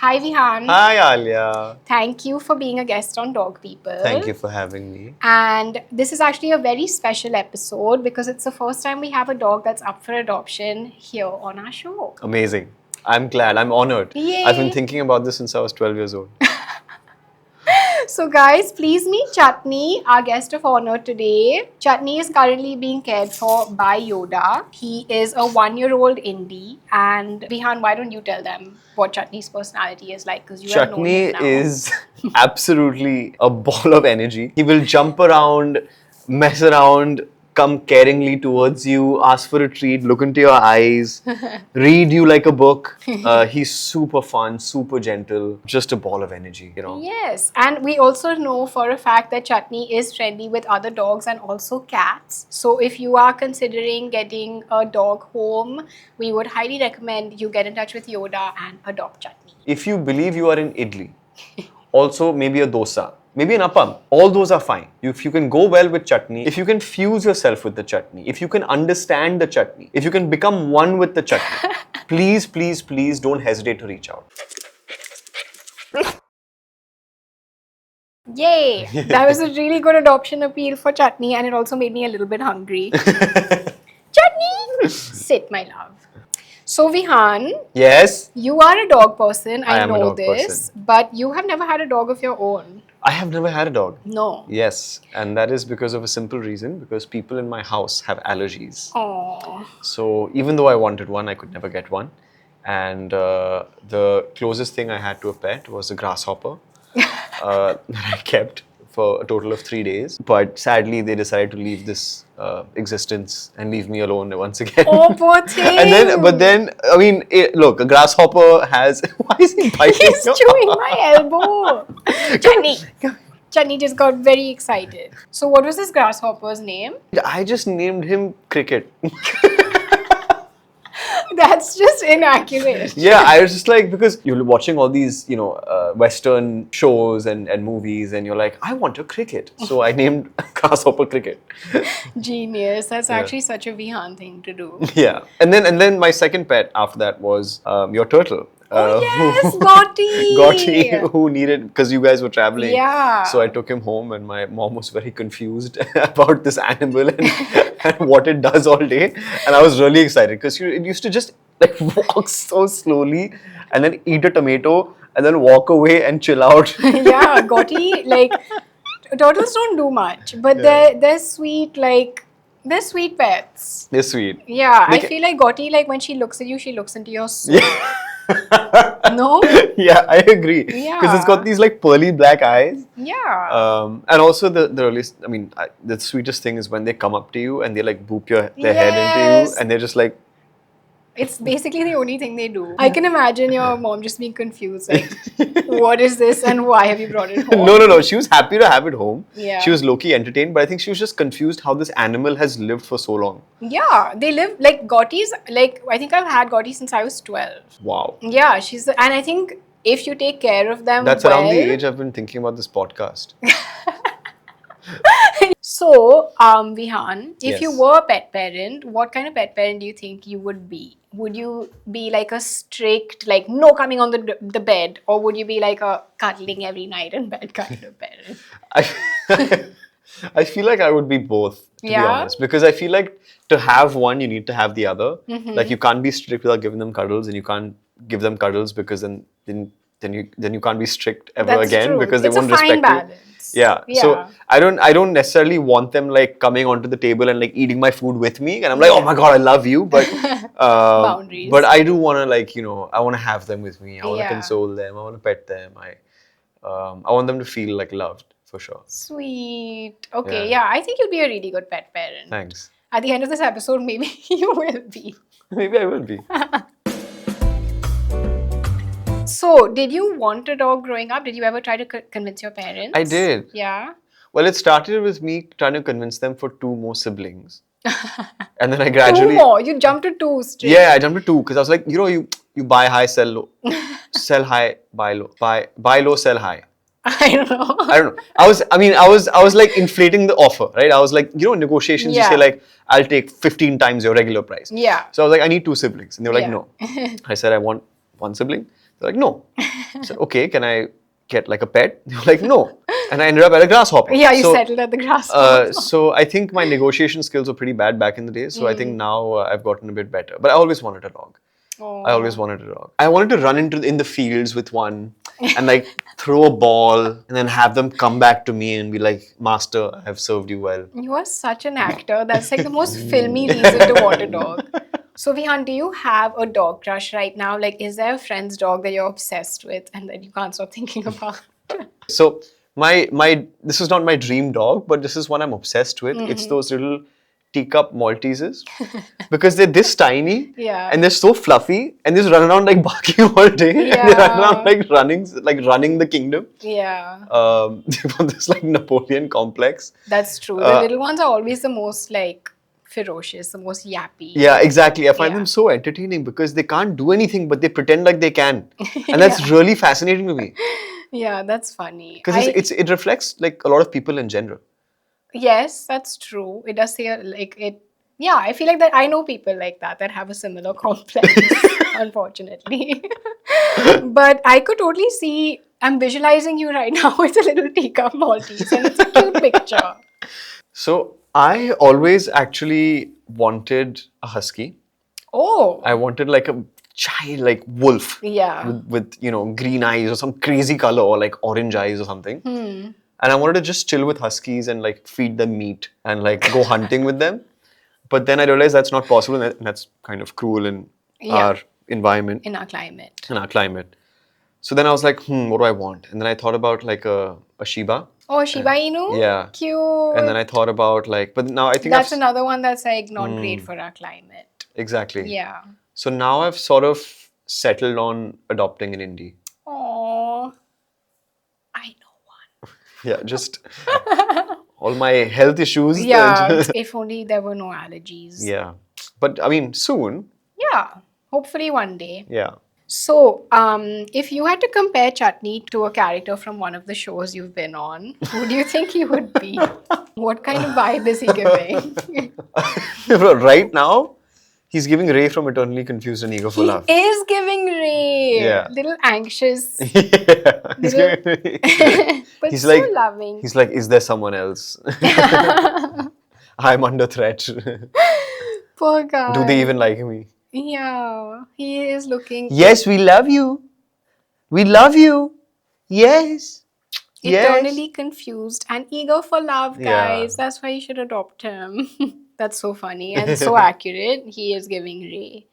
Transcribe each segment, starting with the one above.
Hi Vihaan. Hi Alia. Thank you for being a guest on Dog People. Thank you for having me. And this is actually a very special episode because it's the first time we have a dog that's up for adoption here on our show. Amazing. I'm glad. I'm honored. Yay. I've been thinking about this since I was 12 years old. So guys, please meet Chutney, our guest of honor today. Chutney is currently being cared for by YODA. He is a 1-year-old indie. And Vihaan, why don't you tell them what Chutney's personality is like? Because you have known Chutney him now. is absolutely a ball of energy. He will jump around, mess around, come caringly towards you, ask for a treat, look into your eyes, read you like a book. He's super fun, super gentle, just a ball of energy, you know. Yes, and we also know for a fact that Chutney is friendly with other dogs and also cats. So if you are considering getting a dog home, we would highly recommend you get in touch with YODA and adopt Chutney. If you believe you are in idli, also maybe a dosa, maybe an appam, all those are fine. If you can go well with chutney, if you can fuse yourself with the chutney, if you can understand the chutney, if you can become one with the chutney, please, please, please don't hesitate to reach out. Yay! That was a really good adoption appeal for Chutney and it also made me a little bit hungry. Chutney! Sit, my love. So Vihaan, Yes, you are a dog person, I am a know dog this, person. but you have never had a dog of your own. I have never had a dog. No. Yes, and that is because of a simple reason, because people in my house have allergies. Aww. So even though I wanted one, I could never get one. And the closest thing I had to a pet was a grasshopper that I kept for a total of 3 days. But sadly, they decided to leave this existence and leave me alone once again. Oh, poor thing. But then, I mean, look, a grasshopper has. Why is he biting? He's chewing my elbow. Chutney. Chutney just got very excited. So what was this grasshopper's name? I just named him Cricket. That's just inaccurate. Yeah, I was just like, because you're watching all these, Western shows and movies, and you're like, I want a cricket. So I named Grasshopper Cricket. Genius. That's actually such a Vihaan thing to do. Yeah. And then my second pet after that was your turtle. Oh yes, Gotti. Gotti, who needed, because you guys were traveling. Yeah. So I took him home and my mom was very confused about this animal and what it does all day. And I was really excited because it used to just like walk so slowly and then eat a tomato and then walk away and chill out. Yeah, Gotti, like, turtles don't do much, but they're sweet, like, they're sweet pets. They're sweet. Yeah, I feel like Gotti, like, when she looks at you, she looks into your soul. Yeah. No? Yeah, I agree. Yeah. Because it's got these like pearly black eyes. Yeah. And also the sweetest thing is when they come up to you and they like boop their head into you and they're just like. It's basically the only thing they do. I can imagine your mom just being confused, like, what is this and why have you brought it home? No. She was happy to have it home. Yeah. She was low-key entertained, but I think she was just confused how this animal has lived for so long. Yeah, they live, like, Gotti's, like, I think I've had Gotti since I was 12. Wow. Yeah, and I think if you take care of them That's around the age I've been thinking about this podcast. So, Vihaan, if Yes. you were a pet parent, what kind of pet parent do you think you would be? Would you be like a strict, like, no coming on the bed? Or would you be like a cuddling every night in bed kind of parent? I feel like I would be both, to be honest. Because I feel like to have one, you need to have the other. Like, you can't be strict without giving them cuddles, and you can't give them cuddles because then you can't be strict ever That's again true. because they It's won't a fine respect you. balance. Yeah. So I don't necessarily want them like coming onto the table and like eating my food with me, and I'm like, oh my god, I love you, but Boundaries. But I do want to like I want to have them with me. I want to Yeah. console them. I want to pet them. I want them to feel like loved for sure. Sweet. Okay, Yeah. I think you'll be a really good pet parent. Thanks. At the end of this episode, maybe you will be. Maybe I will be. So, did you want a dog growing up? Did you ever try to convince your parents? I did. Yeah. Well, it started with me trying to convince them for 2 more siblings. And then I gradually... 2 more. You jumped to 2 straight. Yeah, I jumped to 2 because I was like, you buy high, sell low. Sell high, buy low. Buy low, sell high. I don't know. I was like inflating the offer, right? I was like, negotiations, you say like, I'll take 15 times your regular price. Yeah. So I was like, I need 2 siblings. And they were like, Yeah. no. I said, I want 1 sibling. They're like, no. I said, okay, can I get like a pet? They were like, no. And I ended up at a grasshopper. Yeah, you So, settled at the grasshopper. so I think my negotiation skills were pretty bad back in the day. So I think now I've gotten a bit better. But I always wanted a dog. I always wanted a dog. I wanted to run in the fields with one and like throw a ball and then have them come back to me and be like, Master, I have served you well. You are such an actor. That's like the most filmy reason to want a dog. So, Vihaan, do you have a dog crush right now? Like, is there a friend's dog that you're obsessed with and that you can't stop thinking about? So my this is not my dream dog, but this is one I'm obsessed with. It's those little teacup Malteses because they're this tiny Yeah. and they're so fluffy and they just run around like barking all day and they run around like running the kingdom. Yeah. They've got this like Napoleon complex. That's true. The little ones are always the most like ferocious, the most yappy. Yeah, exactly. I find Yeah. them so entertaining because they can't do anything but they pretend like they can, and that's really fascinating to me Yeah, that's funny. because it reflects like a lot of people in general. Yes, that's true. It does say like it. Yeah, I feel like that I know people like that have a similar complex, unfortunately. But I could totally see, I'm visualizing you right now with a little teacup Maltese, and it's a cute picture. So I always actually wanted a husky. Oh, I wanted like a child, like wolf. yeah. With green eyes or some crazy color or like orange eyes or something. And I wanted to just chill with huskies and like feed them meat and like go hunting with them. But then I realized that's not possible and that's kind of cruel in our environment, In our climate. in our climate. So then I was like, what do I want? And then I thought about like a Shiba. Oh, Shiba Inu? Yeah. Cute. And then I thought about like, but now I think That's another one that's like not great for our climate. Exactly. Yeah. So now I've sort of settled on adopting an indie. Oh, I know one. Yeah, just all my health issues. Yeah, if only there were no allergies. Yeah. But I mean, soon. Yeah, hopefully one day. Yeah. So, if you had to compare Chutney to a character from one of the shows you've been on, who do you think he would be? What kind of vibe is he giving? Right now, he's giving Ray from Eternally Confused and Eager for Love. He is giving Ray. Yeah. Little anxious, Yeah. He's, Little- giving, but he's so like, loving. he's like, is there someone else? I'm under threat. Poor guy. Do they even like me? Yeah, he is looking Yes, we love you. We love you. Yes. eternally confused and eager for love, Yeah. guys. That's why you should adopt him. That's so funny and so accurate. He is giving Ray.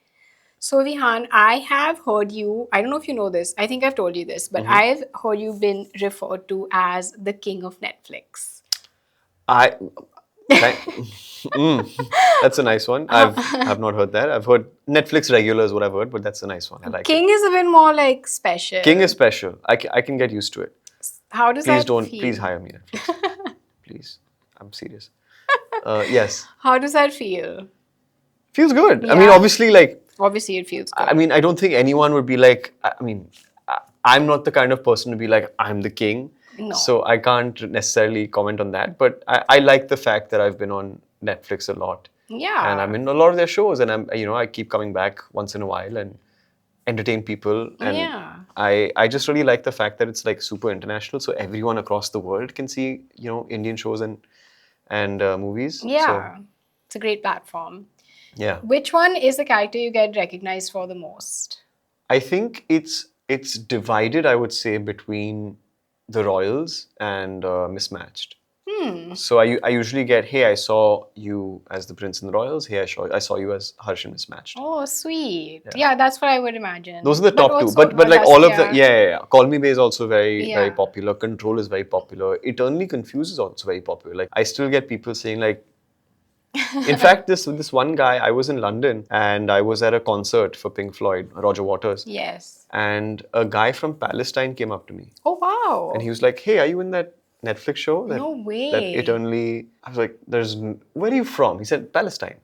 So, Vihaan, I have heard you, I don't know if you know this, I think I've told you this, but I've heard you been referred to as the king of Netflix. That's a nice one. I've not heard that. I've heard Netflix regular is what I've heard, but that's a nice one. I like King is a bit more like special. it. King is special. I can get used to it. How does Please that don't. feel? Please hire me. Netflix. Please. I'm serious. Yes. How does that feel? Feels good. I mean, Yeah. obviously, like, Obviously, it feels good. I mean, I don't think anyone would be like, I'm not the kind of person to be like, I'm the king. No. So I can't necessarily comment on that. But I like the fact that I've been on Netflix a lot. Yeah. And I'm in a lot of their shows. And I keep coming back once in a while and entertain people. And Yeah. I just really like the fact that it's like super international. So everyone across the world can see, Indian shows and movies. Yeah. So, It's a great platform. yeah. Which one is the character you get recognized for the most? I think it's divided, I would say, between the Royals and Mismatched. So I usually get, hey, I saw you as the Prince in the Royals. Hey, I saw you as Harsh in Mismatched. Oh, sweet. Yeah, that's what I would imagine. Those are the top two. also- But like that's- all of the yeah. Call Me Bae is also very Yeah. very popular. Control is very popular. Eternally Confused is also very popular. Like I still get people saying like. In fact, this one guy, I was in London and I was at a concert for Pink Floyd, Roger Waters. Yes. And a guy from Palestine came up to me Oh, wow. and he was like, "Hey, are you in that Netflix show?" No way. That Eternally. I was like, where are you from? He said, Palestine.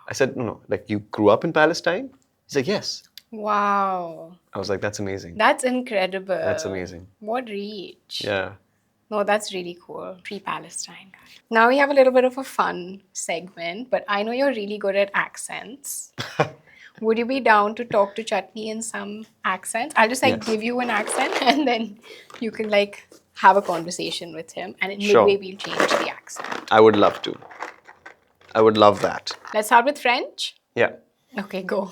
I said, no. Like, you grew up in Palestine? He's like, yes. Wow. I was like, that's amazing. That's incredible. That's amazing. What reach. Yeah. No, that's really cool. Free Palestine. Now we have a little bit of a fun segment, but I know you're really good at accents. Would you be down to talk to Chutney in some accents? I'll just like Yes. give you an accent and then you can like have a conversation with him and in Sure. midway we'll change the accent. I would love to. I would love that. Let's start with French. Yeah. Okay, go.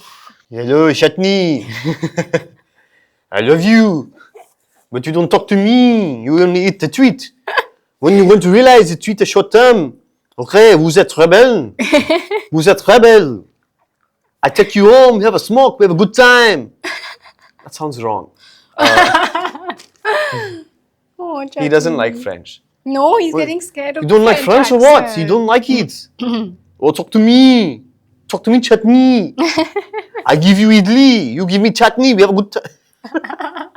Hello, Chutney. I love you. But you don't talk to me. You only eat the treat. When you want to realize the treat is short term. Okay, vous êtes rebelle. Vous êtes rebelle. I take you home, we have a smoke, we have a good time. That sounds wrong. Oh, He Chutney. doesn't like French. No, he's getting scared of You don't the like French or what? You don't like it? Oh, talk to me. Talk to me, Chutney. I give you idli. You give me chutney. We have a good time. I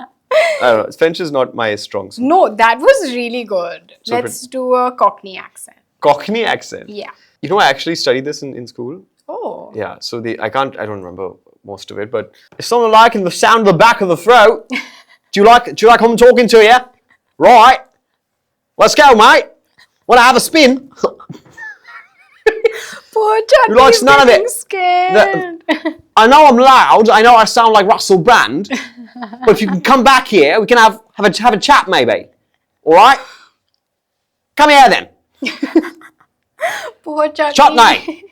don't know. French is not my strong suit. No, that was really good. So Let's do a Cockney accent. Cockney accent. Yeah. You know, I actually studied this in school. Oh. Yeah, so I don't remember most of it, but it's something like in the sound of the back of the throat. Do you like I'm talking to you? Right. Let's go, mate. Want to have a spin? Poor Chutney. He likes none of it. Scared. I know I'm loud. I know I sound like Russell Brand. But if you can come back here, we can have a chat maybe. All right? Come here then. Poor Chutney. Chutney.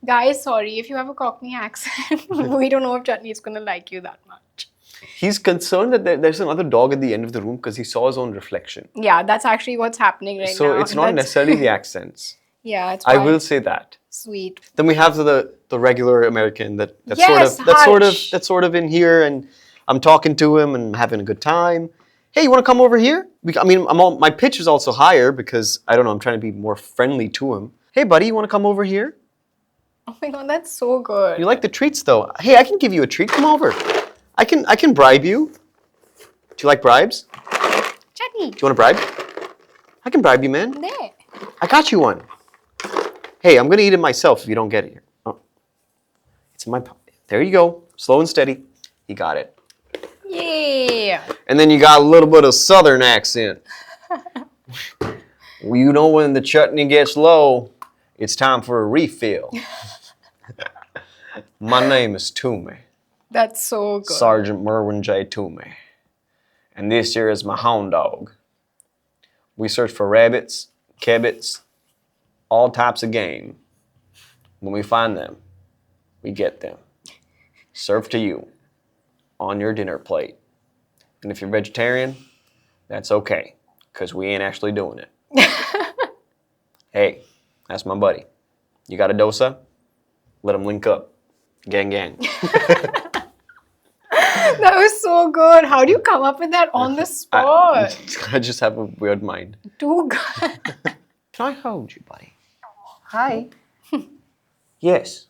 Guys, sorry if you have a Cockney accent. We don't know if Chutney is going to like you that much. He's concerned that there's another dog at the end of the room because he saw his own reflection. Yeah, that's actually what's happening right now. So it's not necessarily the accents. Yeah, it's I fine. will say that. Sweet. Then we have the regular American that's Yes, sort of in here, and I'm talking to him and having a good time. Hey, you want to come over here? My pitch is also higher because I don't know. I'm trying to be more friendly to him. Hey, buddy, you want to come over here? Oh my god, that's so good. You like the treats though? Hey, I can give you a treat. Come over. I can bribe you. Do you like bribes? Chutney. Do you want a bribe? I can bribe you, man. There. I got you one. Hey, I'm gonna eat it myself if you don't get it here. Oh. It's in my pocket. There you go. Slow and steady. You got it. Yeah. And then you got a little bit of southern accent. Well, you know when the chutney gets low, it's time for a refill. My name is Toomey. That's so good. Sergeant Merwin J. Toomey. And this here is my hound dog. We search for rabbits, kibits, all types of game. When we find them, we get them. Served to you on your dinner plate. And if you're vegetarian, that's okay, because we ain't actually doing it. Hey, that's my buddy. You got a dosa? Let them link up. Gang, gang. That was so good. How do you come up with that on the spot? I just have a weird mind. Too good. Can I hold you, buddy? Hi. Yes.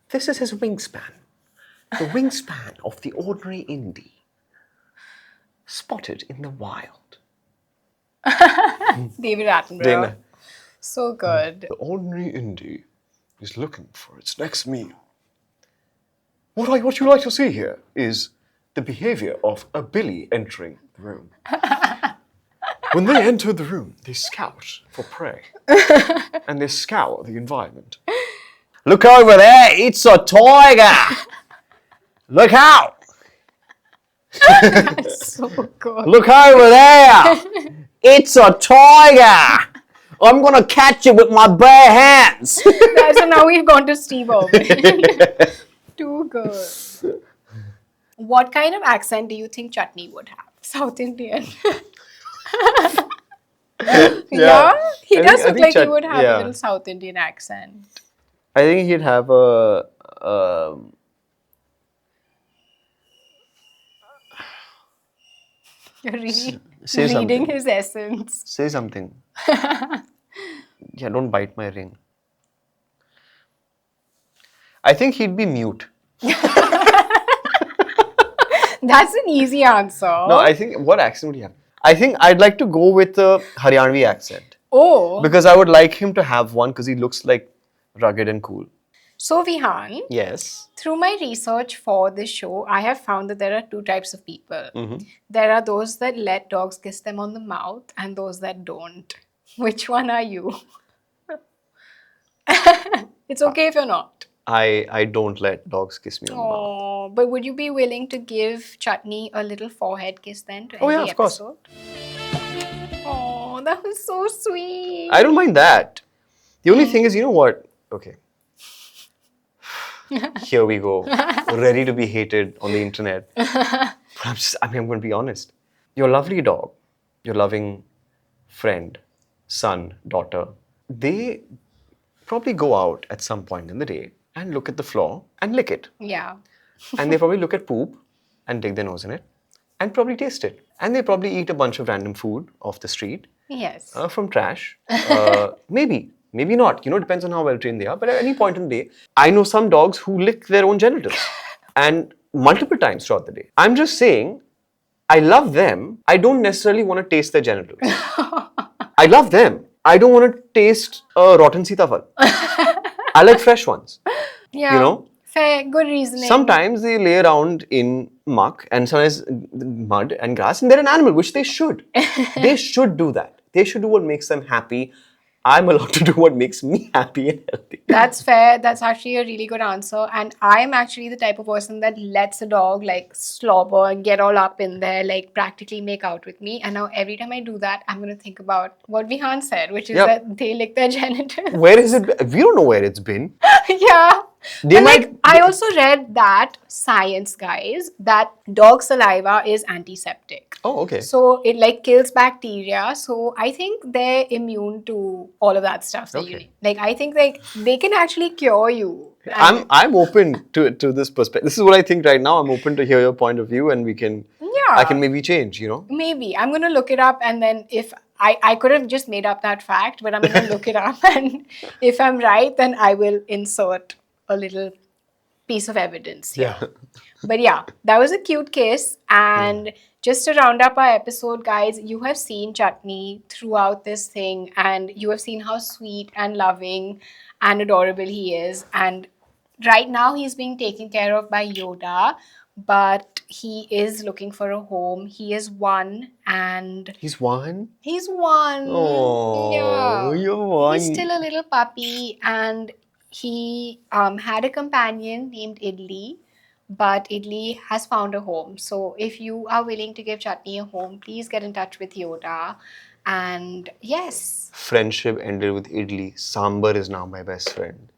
This is his wingspan. The wingspan of the ordinary indie. Spotted in the wild. David Attenborough. Then So good. the ordinary indie is looking for its next meal. What you like to see here is the behavior of a billy entering the room. When they enter the room, they scout for prey. And they scour the environment. Look over there, it's a tiger! Look out! So good. Look over there! It's a tiger! I'm gonna catch it with my bare hands! So now we've gone to Steve Irwin. Too good. What kind of accent do you think Chutney would have? South Indian. Yeah? He I does think look like he Chut- would have yeah. a little South Indian accent. I think he'd have a. You're really Say reading something. his essence. Say something. Yeah, don't bite my ring. I think he'd be mute. That's an easy answer. No, I think. What accent would he have? I think I'd like to go with a Haryanvi accent. Oh. Because I would like him to have one because he looks like rugged and cool. So, Vihaan, Yes. through my research for this show, I have found that there are two types of people. Mm-hmm. There are those that let dogs kiss them on the mouth and those that don't. Which one are you? It's okay if you're not. I don't let dogs kiss me on the mouth. Oh, but would you be willing to give Chutney a little forehead kiss then to Oh end yeah, the of course. episode? Oh, that was so sweet. I don't mind that. The only thing is, you know what? Okay. Here we go. Ready to be hated on the internet. But I'm going to be honest. Your lovely dog, your loving friend, son, daughter, they probably go out at some point in the day and look at the floor and lick it. Yeah. And they probably look at poop and dig their nose in it and probably taste it. And they probably eat a bunch of random food off the street. Yes. From trash. Maybe not. Depends on how well trained they are. But at any point in the day, I know some dogs who lick their own genitals and multiple times throughout the day. I'm just saying, I love them. I don't necessarily want to taste their genitals. I love them. I don't want to taste a rotten sitafal. I like fresh ones. Yeah. You know? Fair, good reasoning. Sometimes they lay around in muck and sometimes mud and grass, and they're an animal, which they should. They should do that. They should do what makes them happy. I'm allowed to do what makes me happy and healthy. That's fair. That's actually a really good answer. And I'm actually the type of person that lets a dog like slobber and get all up in there, like practically make out with me. And now every time I do that, I'm going to think about what Vihaan said, which is Yep. that they lick their genitals. Where is it? We don't know where it's been. Yeah. They But might- like, I also read that science, guys, that dog saliva is antiseptic. Oh, okay. So it like kills bacteria. So I think they're immune to all of that stuff that you Okay. need. Like I think like they can actually cure you. And- I'm open to this perspective. This is what I think right now. I'm open to hear your point of view, and Yeah. I can maybe change. Maybe. I'm gonna look it up, and then if I could have just made up that fact, but I'm gonna look it up, and if I'm right, then I will insert a little piece of evidence here. Yeah. But yeah, that was a cute kiss. And just to round up our episode, guys, you have seen Chutney throughout this thing, and you have seen how sweet and loving and adorable he is. And right now, he's being taken care of by YODA, but he is looking for a home. He is one, and He's one. he's one. Oh, Yeah. you're one. He's still a little puppy, and he had a companion named Idli, but Idli has found a home. So if you are willing to give Chutney a home, please get in touch with YODA. And yes, Friendship ended with idli. Sambar is now my best friend.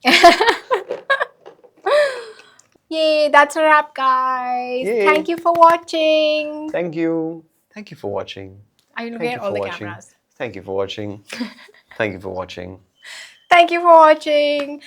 yay, that's a wrap, guys. Yay. Thank you for watching. Thank you. Thank you for watching. Are you Thank looking you at all for the watching. cameras? Thank you for watching. Thank you for watching. Thank you for watching.